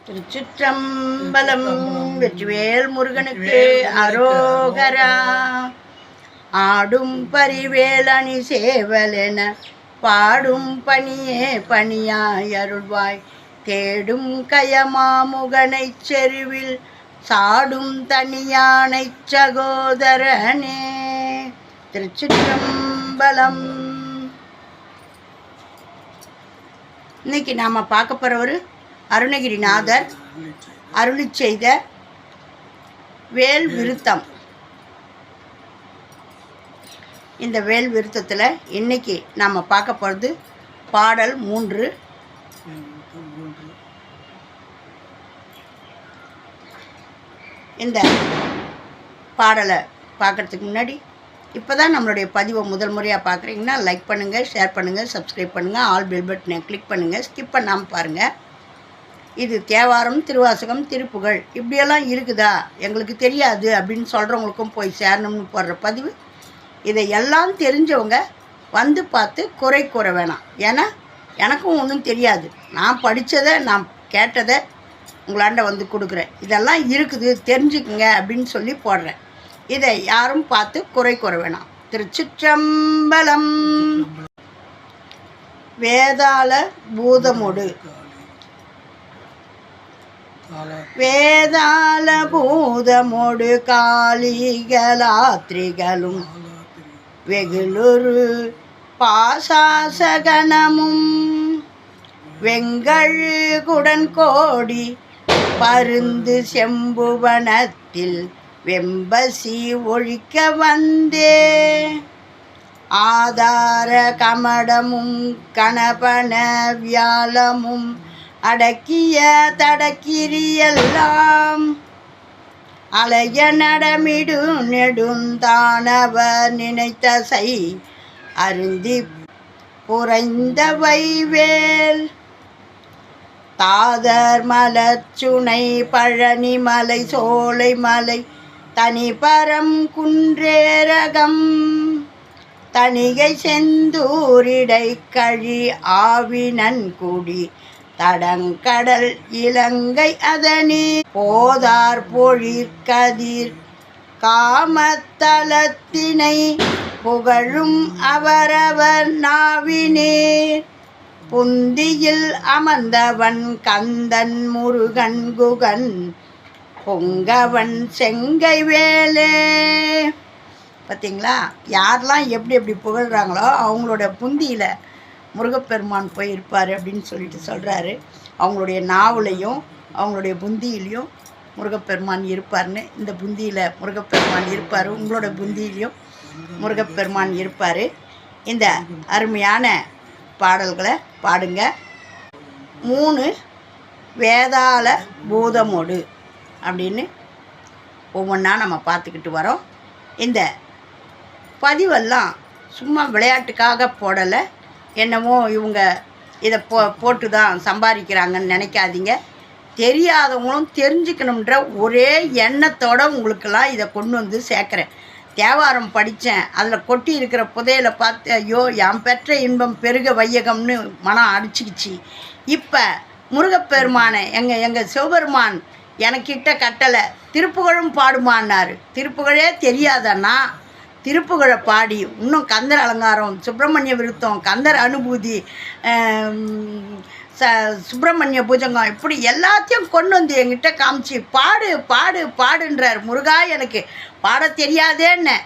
திருச்சிற்றம்பலம். வெற்றிவேல் முருகனுக்கு அரோகரா. ஆடும் பரிவேலணி சேவலென பாடும் பணியே பணியாய் அருள்வாய். தேடும் கயமாமுகனைச் செருவில் சாடும் தனியானைச் சகோதரனே. திருச்சிற்றம்பலம். இன்னைக்கு நாம் பார்க்க போகிறவர் அருணகிரிநாதர் அருளி செய்த வேல் விருத்தம். இந்த வேல் விருத்தத்தில் இன்னைக்கு நாம் பார்க்க போகிறது பாடல் 3. இந்த பாடலை பார்க்குறதுக்கு முன்னாடி இப்போ தான் நம்மளுடைய பதிவை முதல் முறையாக பார்க்குறீங்கன்னா லைக் பண்ணுங்கள், ஷேர் பண்ணுங்கள், சப்ஸ்கிரைப் பண்ணுங்கள், ஆல் பெல் பட்டனை கிளிக் பண்ணுங்கள், ஸ்கிப் பண்ணாமல் பாருங்கள். இது தேவாரம், திருவாசகம், திருப்புகழ் இப்படியெல்லாம் இருக்குதா, எங்களுக்கு தெரியாது அப்படின்னு சொல்கிறவங்களுக்கும் போய் சேரணும்னு போடுற பதிவு. இதை எல்லாம் தெரிஞ்சவங்க வந்து பார்த்து குறை கூற வேணாம். ஏன்னா எனக்கும் ஒன்றும் தெரியாது. நான் படித்ததை, நான் கேட்டதை உங்களாண்ட வந்து கொடுக்குறேன். இதெல்லாம் இருக்குது தெரிஞ்சுக்குங்க அப்படின்னு சொல்லி போடுறேன். இதை யாரும் பார்த்து குறை கூற வேணாம். திருச்சிற்றம்பலம். வேதாள பூதமொடு. வேதாள பூதமொடு காளிகளாத்ரிகளும் வெகுளொரு பாசாசகணமும் வெங்கழு குடன்கோடி பருந்து செம்புவனத்தில் வெம்பசி ஒழிக்க வந்தே. ஆதார கமடமும் கணபன வியாழமும் அடக்கிய தடக்கிரியெல்லாம் அலைய நடமிடு நெடுந்தானவர் நினைத்தசை அருந்தி புரைந்த வைவேல். தாதர் மலச்சுனை பழனி மலை சோலை மலை தனிபரம் குன்றேரகம் தணிகை செந்தூரிடை கழி ஆவினன்குடி தடங்கடல் இலங்கை அதனி போதார் பொழிற்கதிர் காமத்தலத்தினை புகழும் அவரவர் நாவினேர். புந்தியில் அமர்ந்தவன் கந்தன் முருகன் குகன் பொங்கவன் செங்கை வேலே. பார்த்தீங்களா, யாரெல்லாம் எப்படி எப்படி புகழ்கிறாங்களோ அவங்களோட புந்தியில் முருகப்பெருமான் போயிருப்பார் அப்படின்னு சொல்லிட்டு சொல்கிறாரு. அவங்களுடைய நாவலையும் அவங்களுடைய புந்தியிலையும் முருகப்பெருமான் இருப்பார்னு. இந்த புந்தியில் முருகப்பெருமான் இருப்பார், உங்களோட புந்தியிலையும் முருகப்பெருமான் இருப்பார். இந்த அருமையான பாடல்களை பாடுங்க. 3 வேதாள பூதமொடு அப்படின்னு ஒவ்வொன்றா நம்ம பார்த்துக்கிட்டு வரோம். இந்த பதிவெல்லாம் சும்மா விளையாட்டுக்காக போடலை. என்னமோ இவங்க இதை போட்டு தான் சம்பாதிக்கிறாங்கன்னு நினைக்காதீங்க. தெரியாதவங்களும் தெரிஞ்சுக்கணுன்ற ஒரே எண்ணத்தோடு உங்களுக்கெல்லாம் இதை கொண்டு வந்து சேர்க்குறேன். தேவாரம் படித்தேன், அதில் கொட்டி இருக்கிற புதையலை பார்த்து ஐயோ என் பெற்ற இன்பம் பெருக வையகம்னு மனம் அடிச்சுக்கிச்சு. இப்போ முருகப்பெருமானை எங்கள் சிவபெருமான் எனக்கிட்ட கட்டளை திருப்புகழும் பாடுமான்னாரு. திருப்புகழே தெரியாதன்னா திருப்புகழை பாடி இன்னும் கந்தர் அலங்காரம், சுப்பிரமணிய விருத்தம், கந்தர் அனுபூதி, சுப்பிரமணிய பூஜங்கம் இப்படி எல்லாத்தையும் கொண்டு வந்து என்கிட்ட காமிச்சு பாடு பாடு பாடுன்றார். முருகா எனக்கு பாட தெரியாதேன்னு.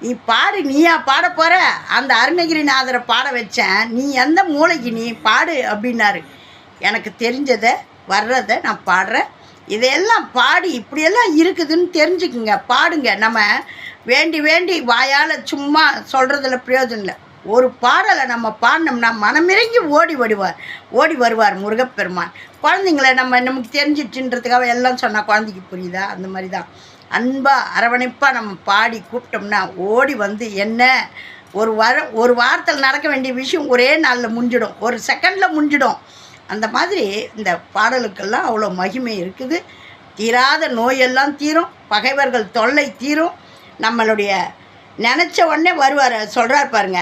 நீ பாடு, நீயா பாட போகிற? அந்த அருணகிரிநாதரை பாட வச்சேன், நீ எந்த மூளைக்கு நீ பாடு அப்படின்னாரு. எனக்கு தெரிஞ்சதை வர்றதை நான் பாடுறேன். இதையெல்லாம் பாடி இப்படியெல்லாம் இருக்குதுன்னு தெரிஞ்சுக்குங்க, பாடுங்க. நம்ம வேண்டி வேண்டி வாயால் சும்மா சொல்கிறதுல பிரயோஜனம் இல்லை. ஒரு பாடலை நம்ம பாடினோம்னா மனமிறங்கி ஓடி வருவார் முருகப்பெருமான். குழந்தைங்கள நமக்கு தெரிஞ்சிட்டுன்றதுக்காக எல்லாம் சொன்னால் குழந்தைக்கு புரியுதா? அந்த மாதிரி தான் அன்பாக அரவணைப்பாக நம்ம பாடி கூப்பிட்டோம்னா ஓடி வந்து என்ன ஒரு வாரத்தில் நடக்க வேண்டிய விஷயம் ஒரே நாளில் முடிஞ்சிடும், ஒரு செகண்டில் முடிஞ்சிடும். அந்த மாதிரி இந்த பாடலுக்கெல்லாம் அவ்வளோ மகிமை இருக்குது. தீராத நோயெல்லாம் தீரும், பகைவர்கள் தொல்லை தீரும். நம்மளுடைய நினச்ச உடனே வருவார். சொல்கிறார் பாருங்க,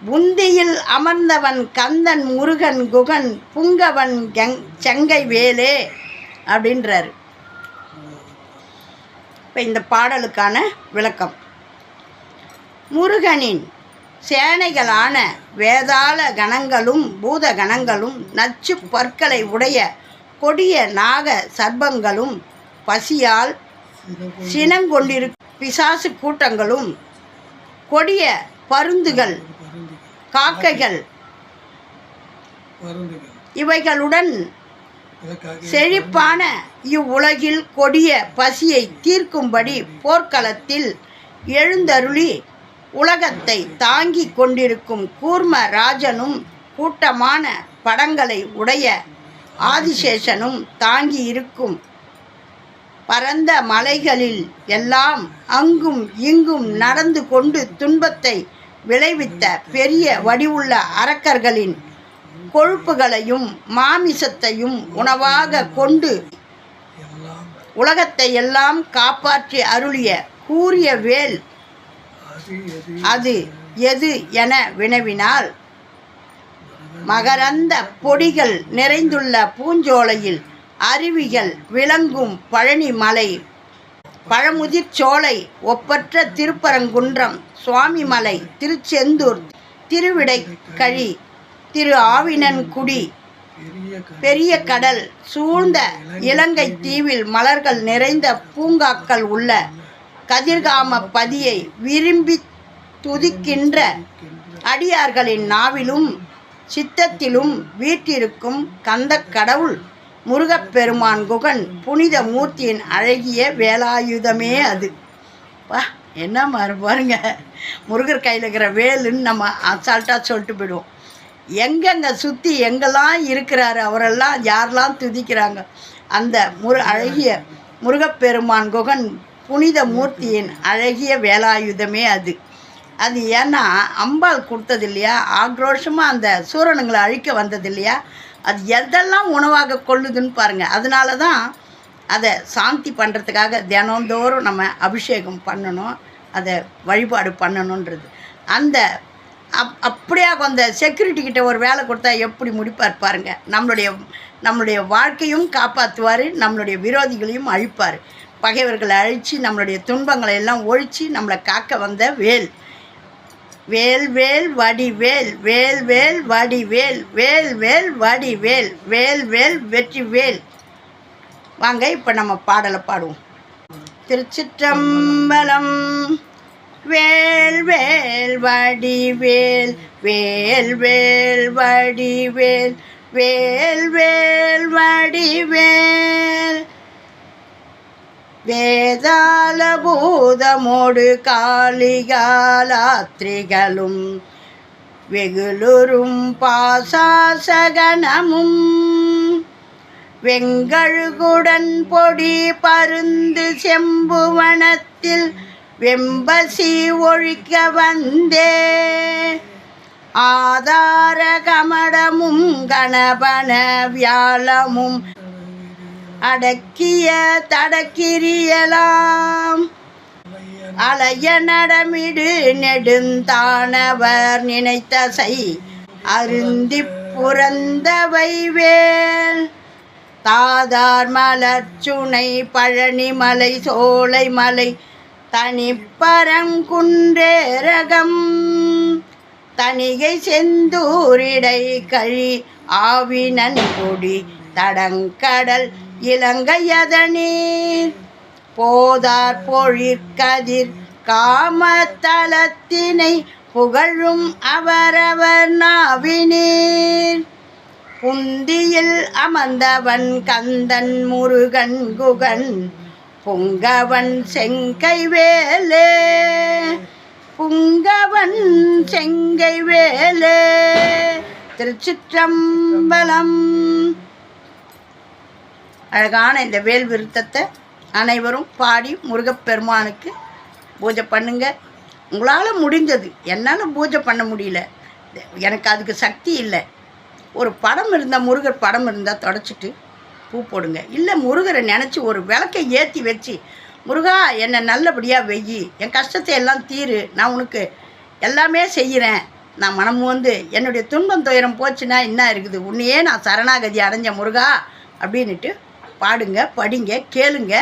புந்தியில் அமர்ந்தவன் கந்தன் முருகன் குகன் புங்கவன் செங்கை வேலே அப்படின்றாரு. இப்போ இந்த பாடலுக்கான விளக்கம். முருகனின் சேனைகளான வேதாள கணங்களும் பூத கணங்களும் நச்சு பற்களை உடைய கொடிய நாக சர்ப்பங்களும் பசியால் சினங்கொண்டிருக்கும் பிசாசு கூட்டங்களும் கொடிய பருந்துகள் காக்கைகள் இவைகளுடன் செழிப்பான இவ்வுலகில் கொடிய பசியை தீர்க்கும்படி போர்க்களத்தில் எழுந்தருளி உலகத்தை தாங்கி கொண்டிருக்கும் கூர்ம ராஜனும் கூட்டமான படங்களை உடைய ஆதிசேஷனும் தாங்கி இருக்கும் பரந்த மலைகளில் எல்லாம் அங்கும் இங்கும் நடந்து கொண்டு துன்பத்தை விளைவித்த பெரிய வடிவுள்ள அரக்கர்களின் கொழுப்புகளையும் மாமிசத்தையும் உணவாக கொண்டு உலகத்தை எல்லாம் காப்பாற்றி அருளிய கூரிய வேல் அது எது என வினவினால், மகரந்த பொடிகள் நிறைந்துள்ள பூஞ்சோலையில் அருவிகள் விளங்கும் பழனி மலை, பழமுதிர் சோலை ஒப்பற்ற திருப்பரங்குன்றம், சுவாமிமலை, திருச்செந்தூர், திருவிடைக்கழி, திரு ஆவினன்குடி, பெரிய கடல் சூழ்ந்த இலங்கை தீவில் மலர்கள் நிறைந்த பூங்காக்கள் உள்ள கதிர்காம பதியை விரும்பி துதிக்கின்ற அடியார்களின் நாவிலும் சித்தத்திலும் வீற்றிருக்கும் கந்த கடவுள் முருகப்பெருமான் குகன் புனித மூர்த்தியின் அழகிய வேலாயுதமே அது. என்ன மாதிரி பாருங்க, முருகர் கையில் இருக்கிற வேலுன்னு நம்ம அசால்ட்டாக சொல்லிட்டு போயிடுவோம். எங்கெங்கே சுற்றி எங்கெல்லாம் இருக்கிறாரு, அவரெல்லாம் யாரெல்லாம் துதிக்கிறாங்க, அந்த அழகிய முருகப்பெருமான் குகன் புனித மூர்த்தியின் அழகிய வேலாயுதமே அது. அது ஏன்னா அம்பாள் கொடுத்தது இல்லையா, ஆக்ரோஷமாக அந்த சூரனுங்களை அழிக்க வந்தது இல்லையா, அது எதெல்லாம் உணவாக கொள்ளுதுன்னு பாருங்கள். அதனால தான் அதை சாந்தி பண்ணுறதுக்காக தினந்தோறும் நம்ம அபிஷேகம் பண்ணணும், அதை வழிபாடு பண்ணணுன்றது. அந்த அப்படியே அந்த செக்யூரிட்டிக்கிட்ட ஒரு வேலை கொடுத்தா எப்படி முடிப்பார் பாருங்கள். நம்மளுடைய வாழ்க்கையும் காப்பாற்றுவார், நம்மளுடைய விரோதிகளையும் அழிப்பார். பகைவர்களை அழித்து நம்மளுடைய துன்பங்களை எல்லாம் ஒழித்து நம்மளை காக்க வந்த வேல். வேல் வேல் வடிவேல், வேல் வேல் வடிவேல், வேல் வேல் வடிவேல், வேல் வேல் வெற்றி வேல். வாங்க இப்போ நம்ம பாடலை பாடுவோம். திருச்சிற்றம்பலம். வேல் வேல் வடிவேல், வேல் வேல் வடிவேல், வேல் வேல் வடிவேல். வேதாள பூதமோடு காளிகாலாத்ரிகளும் வெகுளுரும் பாசாசகனமும் வெங்கழுகுடன் பொடி பருந்து செம்புவனத்தில் வெம்பசி ஒழிக்க வந்தே. ஆதார கமடமும் கணபன வியாழமும் அடக்கிய தடக்கிரியலாம் அலைய நடமிடு நெடுந்தானவர் நினைத்தசை அருந்தி புரந்தவை வேல். தாதார் மலர்ச்சுனை பழனிமலை சோலைமலை தனிப்பரங்குன்றேரகம் தணிகை செந்தூரிடை கழி ஆவினன் கொடி தடங்கடல் இலங்கையதனீர் போதார் பொழிற்கதிர் காமத்தலத்தினை புகழும் அவரவர் நாவினீர். புந்தியில் அமர்ந்தவன் கந்தன் முருகன் குகன் புங்கவன் செங்கை வேலே, புங்கவன் செங்கை வேலே. திருச்சிற்றம்பலம். அழகான இந்த வேல் விருத்தத்தை அனைவரும் பாடி முருகப்பெருமானுக்கு பூஜை பண்ணுங்க. உங்களால் முடிஞ்சது. என்னால் பூஜை பண்ண முடியல, எனக்கு அதுக்கு சக்தி இல்லை. ஒரு படம் இருந்தால், முருகர் படம் இருந்தால் தொடச்சிட்டு பூ போடுங்க. இல்லை முருகரை நினச்சி ஒரு விளக்கை ஏற்றி வச்சு, முருகா என்னை நல்லபடியாக வெய்யி, என் கஷ்டத்தை எல்லாம் தீரு, நான் உனக்கு எல்லாமே செய்கிறேன் நான் மனம் வந்து என்னுடைய துன்பம் துயரம் போச்சுன்னா என்ன இருக்குது, உன்னையே நான் சரணாகதி அடைஞ்ச முருகா அப்படின்னுட்டு பாடுங்க, படிங்க, கேளுங்க.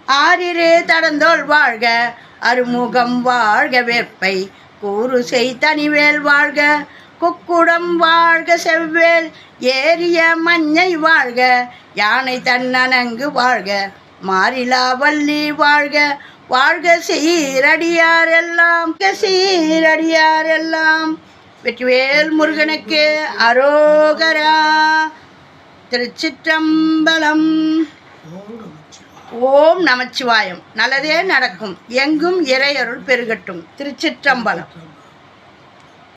ஆரிரே தடந்தோள் வாழ்க, அருமுகம் வாழ்க, வேற்பை கூறு செய் தனிவேல் வாழ்க, குக்குடம் வாழ்க, செவ்வேல் ஏரிய மஞ்சை வாழ்க, யானை தன்னனங்கு வாழ்க, மாறிலா வள்ளி வாழ்க, வாழ்க சீரடியாரெல்லாம், சீரடியாரெல்லாம். வெற்றிவேல் முருகனுக்கு அரோகரா. திருச்சிற்றம்பலம். ஓம் நமச்சிவாயம். நல்லதே நடக்கும். எங்கும் இறையருள் பெருகட்டும். திருச்சிற்றம்பலம்.